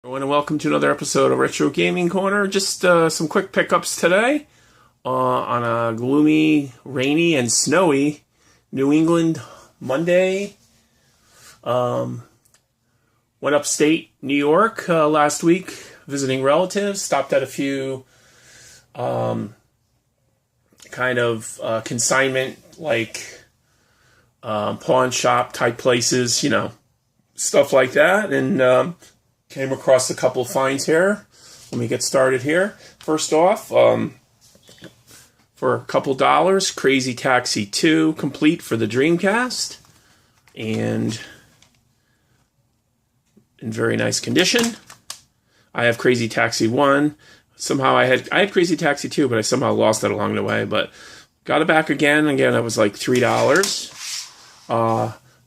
Everyone, and welcome to another episode of Retro Gaming Corner. Just some quick pickups today on a gloomy, rainy, and snowy New England Monday. Went upstate New York last week visiting relatives. Stopped at a few consignment like pawn shop type places, stuff like that, and came across a couple of finds here. Let me get started here. First off, for a couple dollars, Crazy Taxi 2 complete for the Dreamcast, and in very nice condition. I have Crazy Taxi 1. Somehow I had Crazy Taxi 2, but I somehow lost it along the way, but got it back again. Again, it was like $3.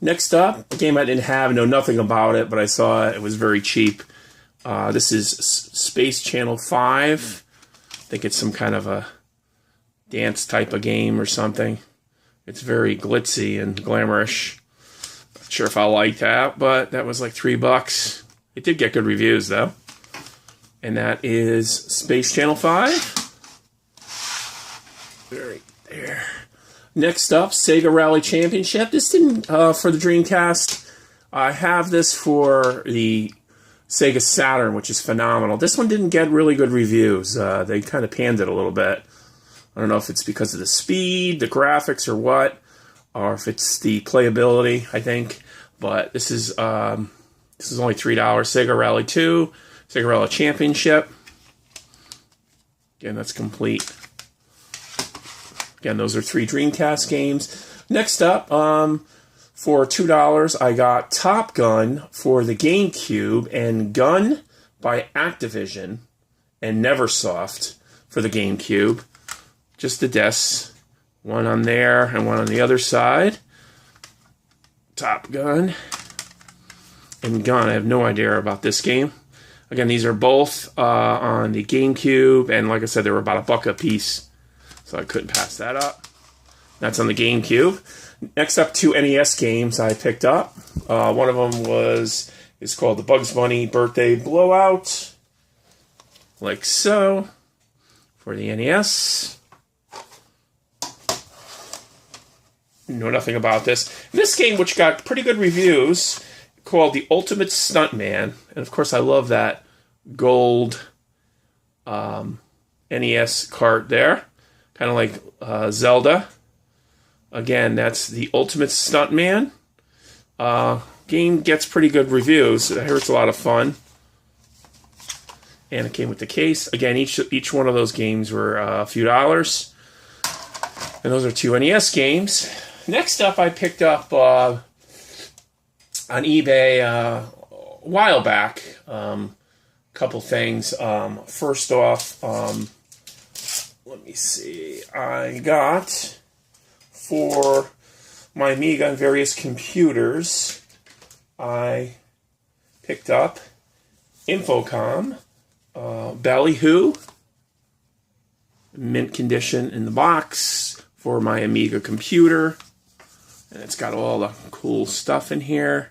Next up, a game I didn't have, know nothing about it, but I saw it. It was very cheap. This is Space Channel 5. I think it's some kind of a dance type of game or something. It's very glitzy and glamorous. Not sure if I like that, but that was like $3. It did get good reviews, though. And that is Space Channel 5. Right there. Next up, Sega Rally Championship. This didn't, for the Dreamcast. I have this for the Sega Saturn, which is phenomenal. This one didn't get really good reviews. They kind of panned it a little bit. I don't know if it's because of the speed, the graphics, or what, or if it's the playability, I think. But this is only $3. Sega Rally 2, Sega Rally Championship. Again, that's complete. Again, those are 3 Dreamcast games. Next up, for $2, I got Top Gun for the GameCube and Gun by Activision and Neversoft for the GameCube. Just the discs. One on there and one on the other side. Top Gun and Gun. I have no idea about this game. Again, these are both on the GameCube, and like I said, they were about $1 a piece. So I couldn't pass that up. That's on the GameCube. Next up, 2 NES games I picked up. One of them is called the Bugs Bunny Birthday Blowout. Like so. For the NES. Know nothing about this. This game, which got pretty good reviews, called The Ultimate Stuntman. And of course, I love that gold NES cart there. Kind of like Zelda. Again, that's The Ultimate Stuntman. Game gets pretty good reviews. I hear it's a lot of fun. And it came with the case. Again, each one of those games were a few dollars. And those are 2 NES games. Next up, I picked up on eBay a while back. Couple things. First off, let me see. I got for my Amiga and various computers, I picked up Infocom, Ballyhoo, mint condition in the box for my Amiga computer. And it's got all the cool stuff in here.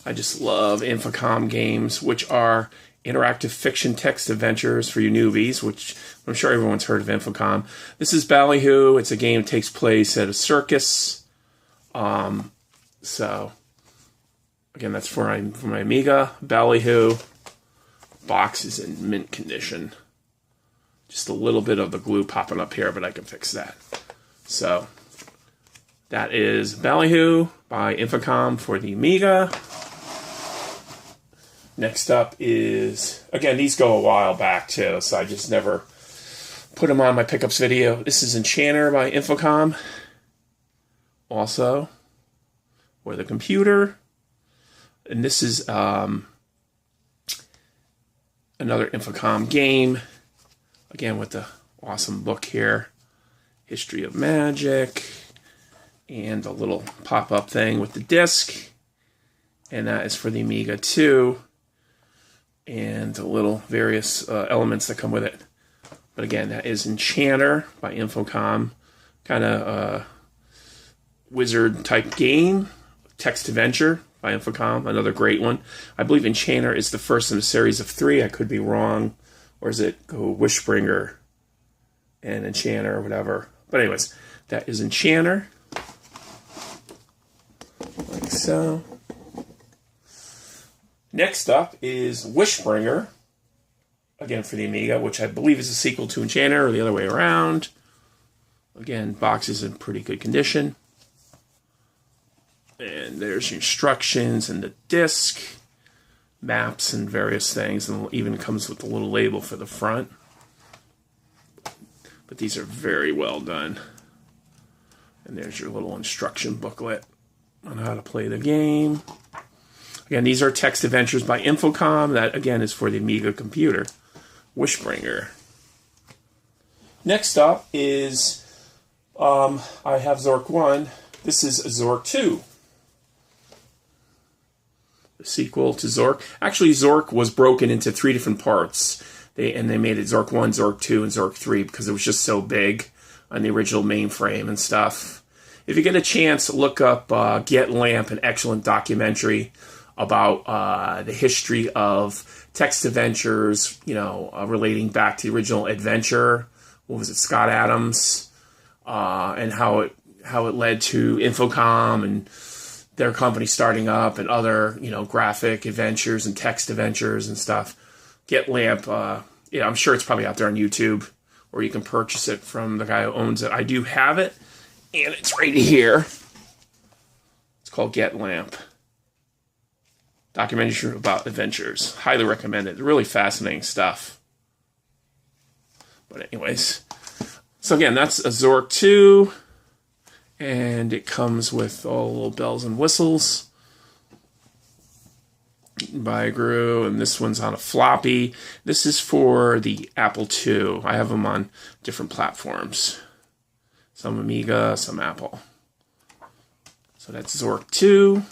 I just love Infocom games, which are interactive fiction text adventures for you newbies, which I'm sure everyone's heard of Infocom. This is Ballyhoo. It's a game that takes place at a circus. So, again, that's for my Amiga. Ballyhoo. Box is in mint condition. Just a little bit of the glue popping up here, but I can fix that. So, that is Ballyhoo by Infocom for the Amiga. Next up is, again, these go a while back too, so I just never put them on my pickups video. This is Enchanter by Infocom. Also, for the computer. And this is another Infocom game. Again, with the awesome book here. History of Magic. And a little pop-up thing with the disc. And that is for the Amiga 2. And the little various elements that come with it. But again, that is Enchanter by Infocom. Kind of wizard type game. Text adventure. by Infocom, another great one. I believe Enchanter is the first in a series of 3. I could be wrong. Or is it Wishbringer and Enchanter or whatever? But anyways, that is Enchanter. Like so. Next up is Wishbringer. Again for the Amiga, which I believe is a sequel to Enchanter or the other way around. Again, box is in pretty good condition. And there's your instructions and the disc, maps and various things, and it even comes with a little label for the front. But these are very well done. And there's your little instruction booklet on how to play the game. Again, these are text adventures by Infocom. That, again, is for the Amiga computer. Wishbringer. Next up is, I have Zork 1. This is Zork 2. The sequel to Zork. Actually, Zork was broken into 3 different parts. They made it Zork 1, Zork 2, and Zork 3 because it was just so big on the original mainframe and stuff. If you get a chance, look up Get Lamp, an excellent documentary about the history of text adventures, relating back to the original adventure. What was it, Scott Adams, and how it led to Infocom and their company starting up and other, graphic adventures and text adventures and stuff. Get Lamp, I'm sure it's probably out there on YouTube, or you can purchase it from the guy who owns it. I do have it, and it's right here. It's called Get Lamp. Documentary about adventures. Highly recommend it. Really fascinating stuff. But anyways, so again, that's a Zork 2, and it comes with all the little bells and whistles. By Gru, and this one's on a floppy. This is for the Apple II. I have them on different platforms. Some Amiga, some Apple. So that's Zork 2.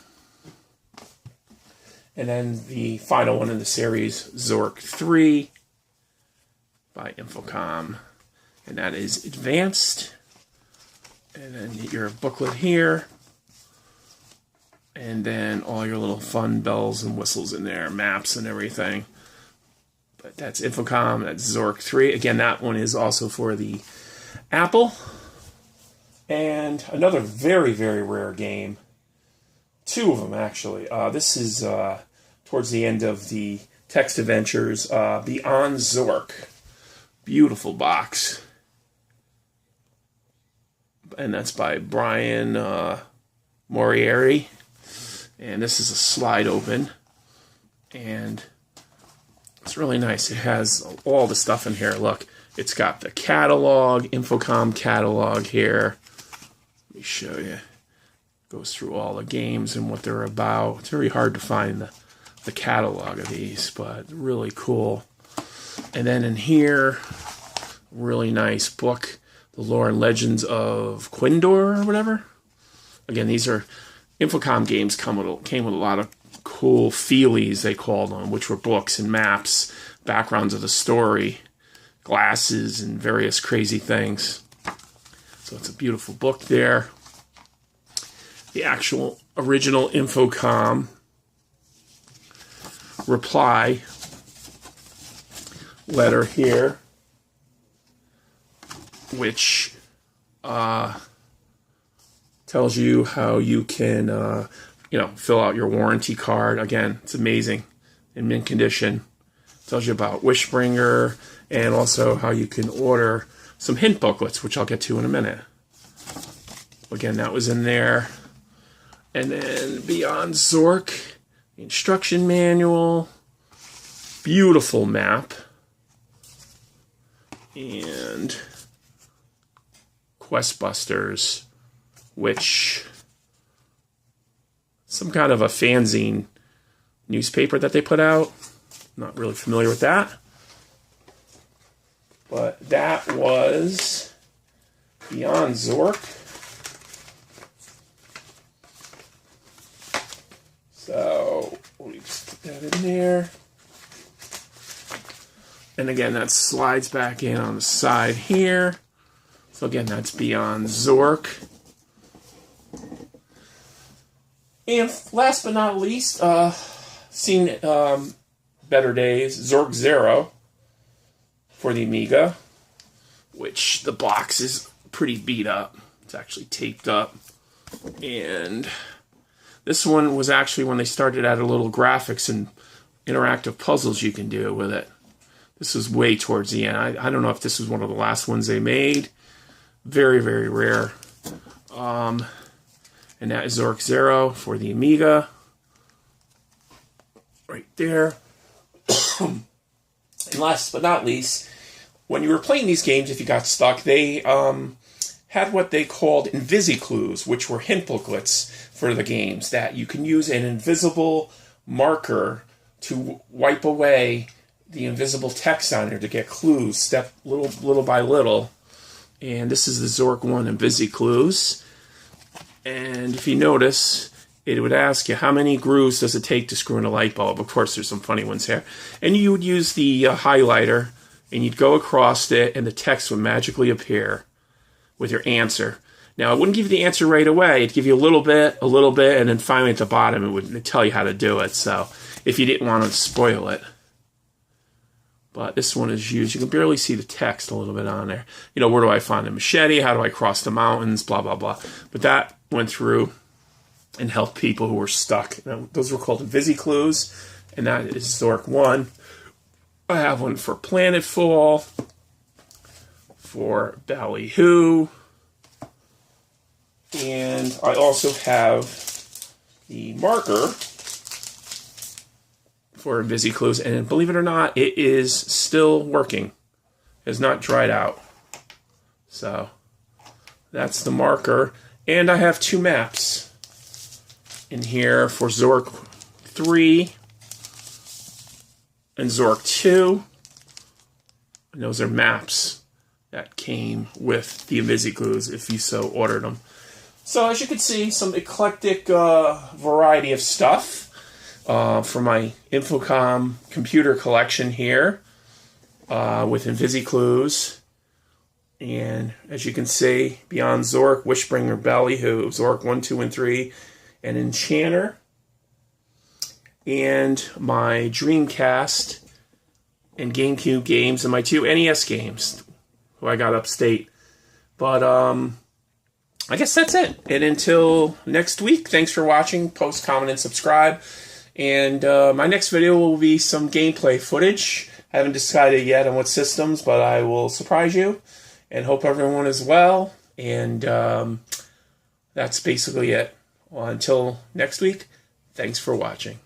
And then the final one in the series, Zork 3 by Infocom. And that is Advanced. And then your booklet here. And then all your little fun bells and whistles in there, maps and everything. But that's Infocom, that's Zork 3. Again, that one is also for the Apple. And another very, very rare game. 2 of them, actually. This is towards the end of the text adventures. Beyond Zork. Beautiful box. And that's by Brian Moriarty. And this is a slide open, and it's really nice. It has all the stuff in here. Look, it's got the catalog, Infocom catalog here. Let me show you. It goes through all the games and what they're about. It's very hard to find the catalog of these, but really cool. And then in here, really nice book, The Lore and Legends of Quindor or whatever. Again, these are Infocom games came with a lot of cool feelies, they called them, which were books and maps, backgrounds of the story, glasses, and various crazy things. So it's a beautiful book there. The actual original Infocom reply letter here, which tells you how you can, fill out your warranty card. Again, it's amazing, in mint condition. Tells you about Wishbringer, and also how you can order some hint booklets, which I'll get to in a minute. Again, that was in there. And then Beyond Zork, the instruction manual, beautiful map, and Questbusters, which some kind of a fanzine newspaper that they put out. Not really familiar with that. But that was Beyond Zork. So we just put that in there. And again, that slides back in on the side here. So again, that's Beyond Zork. And last but not least, seen better days, Zork Zero for the Amiga, which the box is pretty beat up. It's actually taped up. And this one was actually when they started adding little graphics and interactive puzzles you can do with it. This was way towards the end. I don't know if this was one of the last ones they made. Very, very rare. And that is Zork Zero for the Amiga. Right there. And last but not least, when you were playing these games, if you got stuck, they had what they called Invisiclues, which were hint booklets for the games that you can use an invisible marker to wipe away the invisible text on there to get clues, step little by little. And this is the Zork 1 Invisiclues. And if you notice, it would ask you how many grooves does it take to screw in a light bulb. Of course, there's some funny ones here. And you would use the highlighter, and you'd go across it, and the text would magically appear with your answer. Now, it wouldn't give you the answer right away. It'd give you a little bit, and then finally at the bottom, it would tell you how to do it. So, if you didn't want to spoil it. But this one is used. You can barely see the text a little bit on there. You know, where do I find a machete? How do I cross the mountains? Blah, blah, blah. But that went through and helped people who were stuck. Now, those were called Invisiclues, and that is Zork 1. I have one for Planetfall, for Ballyhoo, and I also have the marker for Invisiclues, and believe it or not, it is still working. It has not dried out. So, that's the marker. And I have 2 maps in here for Zork 3 and Zork 2. And those are maps that came with the Invisiclues if you so ordered them. So, as you can see, some eclectic variety of stuff. For my Infocom computer collection here with Invisiclues. And as you can see, beyond Zork, Wishbringer, Ballyhoo, Zork 1, 2, and 3, and Enchanter. And my Dreamcast and GameCube games and my 2 NES games, who I got upstate. But I guess that's it. And until next week, thanks for watching. Post, comment, and subscribe. And my next video will be some gameplay footage. I haven't decided yet on what systems, but I will surprise you. And hope everyone is well. And that's basically it. Well, until next week, thanks for watching.